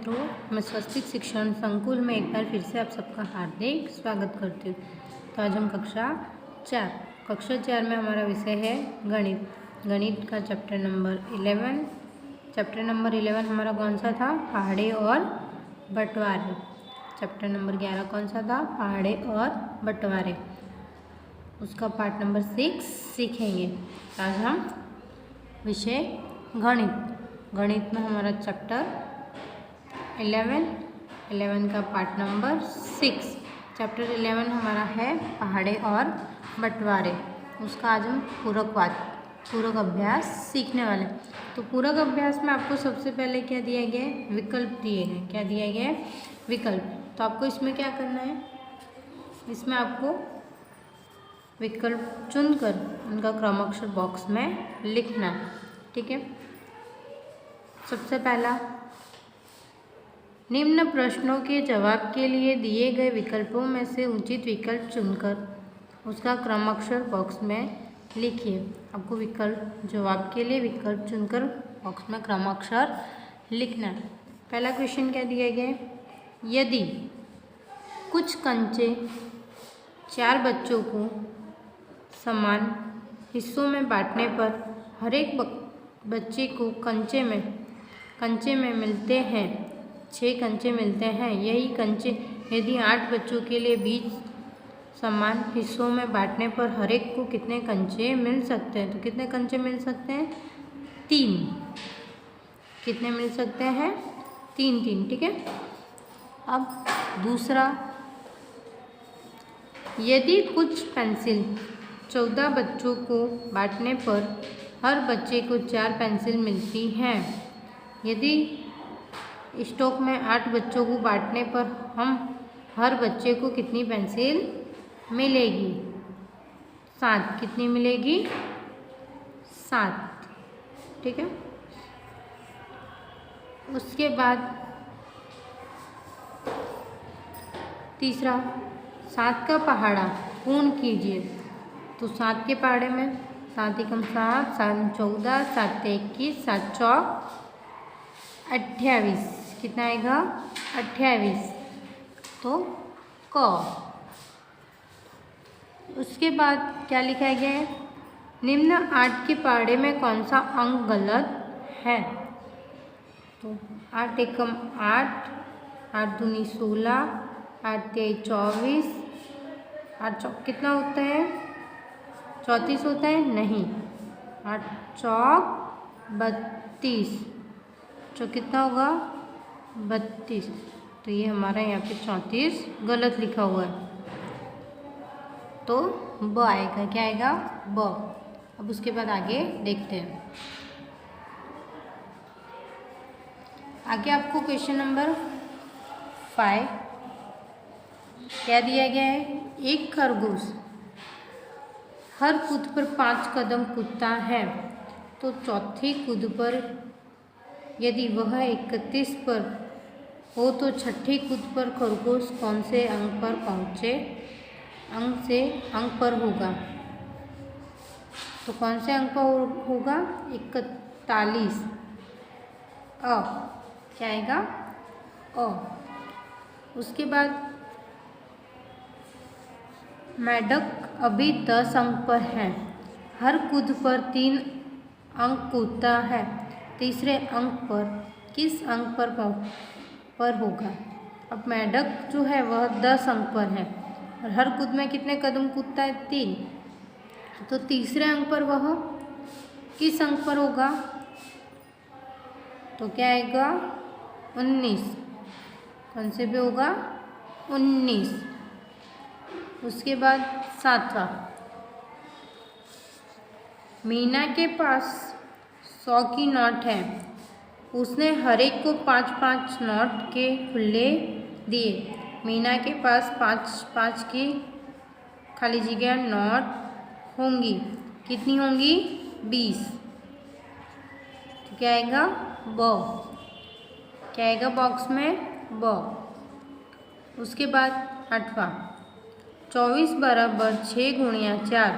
मित्रों, मैं स्वस्तिक शिक्षण संकुल में एक बार फिर से आप सबका हार्दिक स्वागत करती हूँ। तो आज हम कक्षा 4 में हमारा विषय है गणित का चैप्टर नंबर 11 हमारा कौन सा था? पहाड़े और बंटवारे। चैप्टर नंबर 11 कौन सा था? पहाड़े और बंटवारे। उसका पार्ट नंबर 6 सीखेंगे। आज हम विषय गणित में हमारा चैप्टर 11 का पार्ट नंबर 6। चैप्टर 11 हमारा है पहाड़े और बंटवारे। उसका आज हम पूरक अभ्यास सीखने वाले। तो पूरक अभ्यास में आपको सबसे पहले क्या दिया गया है? विकल्प दिए हैं। क्या दिया गया है? विकल्प। तो आपको इसमें क्या करना है? इसमें आपको विकल्प चुनकर उनका क्रमाक्षर बॉक्स में लिखना है। ठीक है। सबसे पहला, निम्न प्रश्नों के जवाब के लिए दिए गए विकल्पों में से उचित विकल्प चुनकर उसका क्रमाक्षर बॉक्स में लिखिए। आपको जवाब के लिए विकल्प चुनकर बॉक्स में क्रमाक्षर लिखना है। पहला क्वेश्चन क्या दिया गया है? यदि कुछ कंचे 4 बच्चों को समान हिस्सों में बांटने पर हर एक बच्चे को कंचे में मिलते हैं 6 कंचे मिलते हैं। यही कंचे यदि 8 बच्चों के लिए बीच समान हिस्सों में बांटने पर हर एक को कितने कंचे मिल सकते हैं? तो कितने कंचे मिल सकते हैं? 3। कितने मिल सकते हैं? 3। ठीक है। अब दूसरा, यदि कुछ पेंसिल 14 बच्चों को बांटने पर हर बच्चे को 4 पेंसिल मिलती हैं। यदि स्टॉक में 8 बच्चों को बांटने पर हम हर बच्चे को कितनी पेंसिल मिलेगी? 7। कितनी मिलेगी? 7। ठीक है। उसके बाद तीसरा, 7 का पहाड़ा पूर्ण कीजिए। तो 7 के पहाड़े में 7 एकम 7, 7 14, 7 21, 7 चौक 28। कितना आएगा? 28। तो क। उसके बाद क्या लिखा गया है? निम्न 8 के पहाड़े में कौन सा अंक गलत है? तो 8 एकम 8, 8 दूनी 16, 8 तेई 24, 8 चौक कितना होता है? 34 होता है? नहीं, 8 चौक 32। तो कितना होगा? 32। तो ये हमारा यहाँ पे 34 गलत लिखा हुआ है। तो ब आएगा। क्या आएगा? ब। अब उसके बाद आगे देखते हैं। आगे आपको क्वेश्चन नंबर 5 क्या दिया गया है? एक खरगोश हर कूद पर 5 कदम कूदता है, तो चौथी कूद पर यदि वह 31 पर हो तो छठी कूद पर खरगोश कौन से अंक पर होगा? तो कौन से अंक पर होगा? 41। अ। क्या आएगा? अ। उसके बाद मेढक अभी 10 अंक पर है, हर कूद पर 3 अंक कूदता है, तीसरे अंक पर किस अंक पर होगा? अब मेढक जो है वह 10 अंक पर है और हर कूद में कितने कदम कूदता है? 3। तो तीसरे अंक पर वह किस अंक पर होगा? तो क्या आएगा? 19। कौन से पे होगा? 19। उसके बाद 7वां, मीना के पास 100 की नोट है, उसने हर एक को 5-5 नोट के खुले दिए। मीना के पास 5-5 की खाली जगह नोट होंगी। कितनी होंगी? 20। तो क्या आएगा? ब। क्या आएगा बॉक्स में? ब। उसके बाद 8वां, 24 बराबर 6 गुणिया 4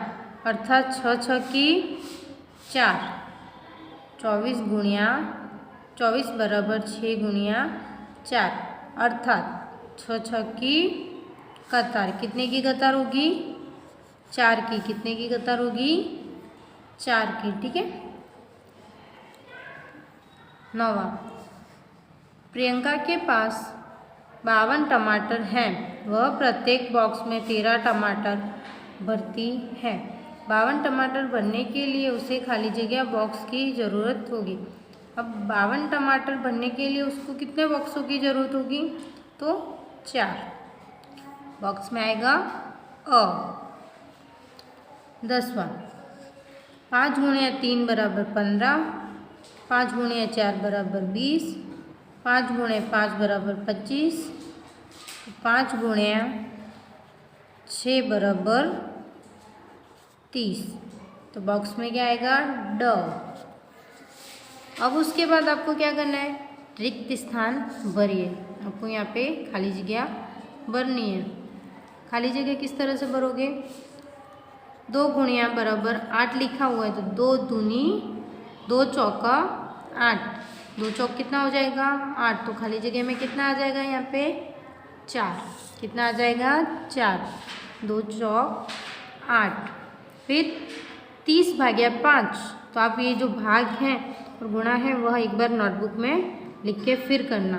अर्थात 6 6 की 4। 24 बराबर 6 गुणिया 4, अर्थात 6 की कतार, कितने की कतार होगी? 4 की। कितने की कतार होगी? 4 की। ठीक है। 9वां, प्रियंका के पास 52 टमाटर हैं। वह प्रत्येक बॉक्स में 13 टमाटर भरती है। 52 टमाटर भरने के लिए उसे खाली जगह बॉक्स की ज़रूरत होगी। अब 52 टमाटर भरने के लिए उसको कितने बॉक्सों की ज़रूरत होगी? तो 4 बॉक्स में आएगा अ। 10वां, 5 गुणिया 3 बराबर 15, 5 गुणिया 4 बराबर 20, 5 गुणिया 5 बराबर 25, 5 गुणिया 6 बराबर 30। तो बॉक्स में क्या आएगा? ड। अब उसके बाद आपको क्या करना है? रिक्त स्थान भरिए। आपको यहाँ पे खाली जगह भरनी है। खाली जगह किस तरह से भरोगे? 2 गुणिया बराबर 8 लिखा हुआ है, तो 2 दूनी 2 चौका 8, 2 चौक कितना हो जाएगा? 8। तो खाली जगह में कितना आ जाएगा यहाँ पे? 4। कितना आ जाएगा? 4। 2 चौक 8। फिर 30 भाग्या 5। तो आप ये जो भाग हैं और गुणा है वह एक बार नोटबुक में लिख के फिर करना।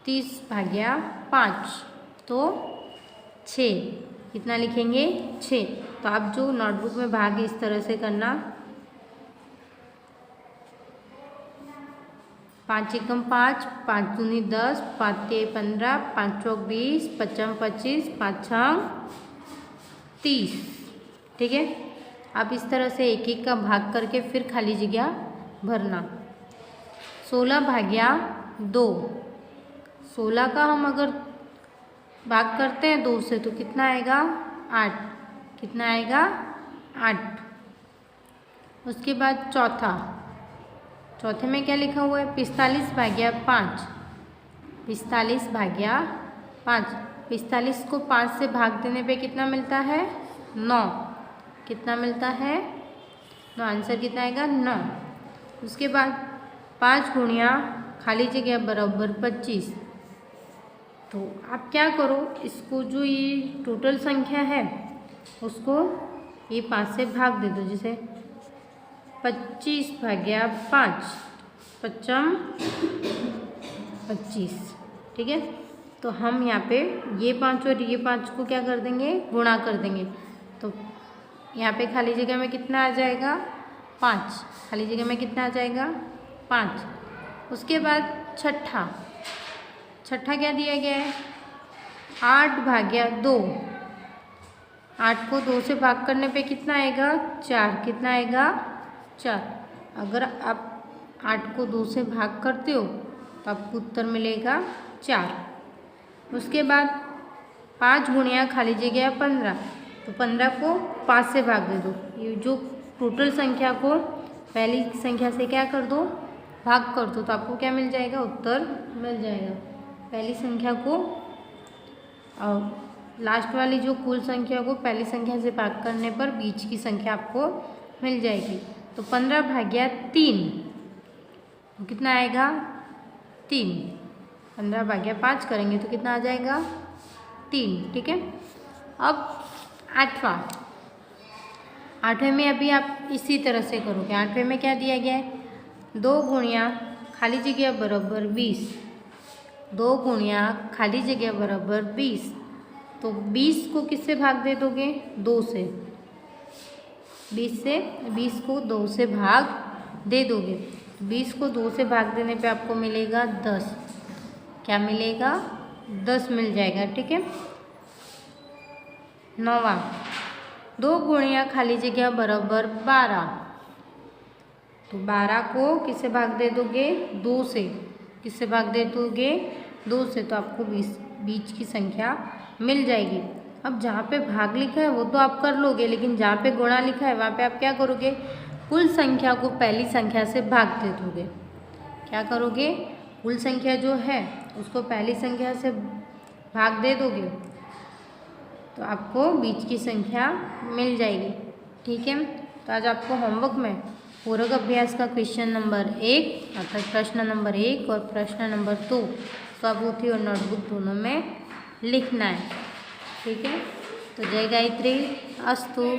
30 भाग्या 5 तो 6। कितना लिखेंगे? 6। तो आप जो नोटबुक में भाग इस तरह से करना। 5 एकम 5, 5 दूनी 10, 5 तिहाई 15, 5 चौक 20, 5 25, 5 छंग 30। ठीक है। आप इस तरह से एक एक का भाग करके फिर खाली जगह भरना। 16 भाग्या 2। 16 का हम अगर भाग करते हैं 2 से तो कितना आएगा? 8। कितना आएगा? 8। उसके बाद चौथे में क्या लिखा हुआ है? 45 भाग्या 5। 45 भाग्या 5। 45 को 5 से भाग देने पे कितना मिलता है? 9। कितना मिलता है? 9। आंसर कितना आएगा? 9। उसके बाद 5 गुणिया खाली जगह बराबर 25। तो आप क्या करो, इसको जो ये टोटल संख्या है उसको ये 5 से भाग दे दो। जैसे 25 भाग्या 5, 5 25। ठीक है। तो हम यहाँ पे ये 5 और ये 5 को क्या कर देंगे? गुणा कर देंगे। तो यहाँ पे खाली जगह में कितना आ जाएगा? 5। खाली जगह में कितना आ जाएगा? 5। उसके बाद छठा क्या दिया गया है? 8 भाग्या 2। 8 को 2 से भाग करने पे कितना आएगा? 4। कितना आएगा? 4। अगर आप 8 को 2 से भाग करते हो तो आपको उत्तर मिलेगा 4। उसके बाद 5 गुणिया खाली जगह 15। तो 15 को 5 से भाग दे दो। ये जो टोटल संख्या को पहली संख्या से क्या कर दो? भाग कर दो। तो आपको क्या मिल जाएगा? उत्तर मिल जाएगा। पहली संख्या को और लास्ट वाली जो कुल संख्या को पहली संख्या से भाग करने पर बीच की संख्या आपको मिल जाएगी। तो 15 भाग्या 3 तो कितना आएगा? 3। 15 भाग्या 5 करेंगे तो कितना आ जाएगा? 3। ठीक है। अब 8वें में अभी आप इसी तरह से करोगे। 8वें में क्या दिया गया है? 2 गुणिया खाली जगह बराबर 20। 2 गुणिया खाली जगह बराबर 20। तो 20 को किससे भाग दे दोगे? 2 से। 20 को 2 से भाग दे दोगे। 20 को 2 से भाग देने पे आपको मिलेगा 10। क्या मिलेगा? 10 मिल जाएगा। ठीक है। 9वां 2 गुणिया खाली जगह बराबर 12। तो 12 को किससे भाग दे दोगे? 2 से। किससे भाग दे दोगे? 2 से। तो आपको बीच की संख्या मिल जाएगी। अब जहाँ पे भाग लिखा है वो तो आप कर लोगे, लेकिन जहाँ पे गुणा लिखा है वहाँ पे आप क्या करोगे? कुल संख्या को पहली संख्या से भाग दे दोगे। क्या करोगे? कुल संख्या जो है उसको पहली संख्या से भाग दे दोगे तो आपको बीच की संख्या मिल जाएगी। ठीक है। तो आज आपको होमवर्क में पूरक अभ्यास का क्वेश्चन नंबर 1 अर्थात प्रश्न नंबर 1 और प्रश्न नंबर 2 स्वपोथी और नोटबुक दोनों में लिखना है। ठीक है, तो जय गायत्री, अस्तु।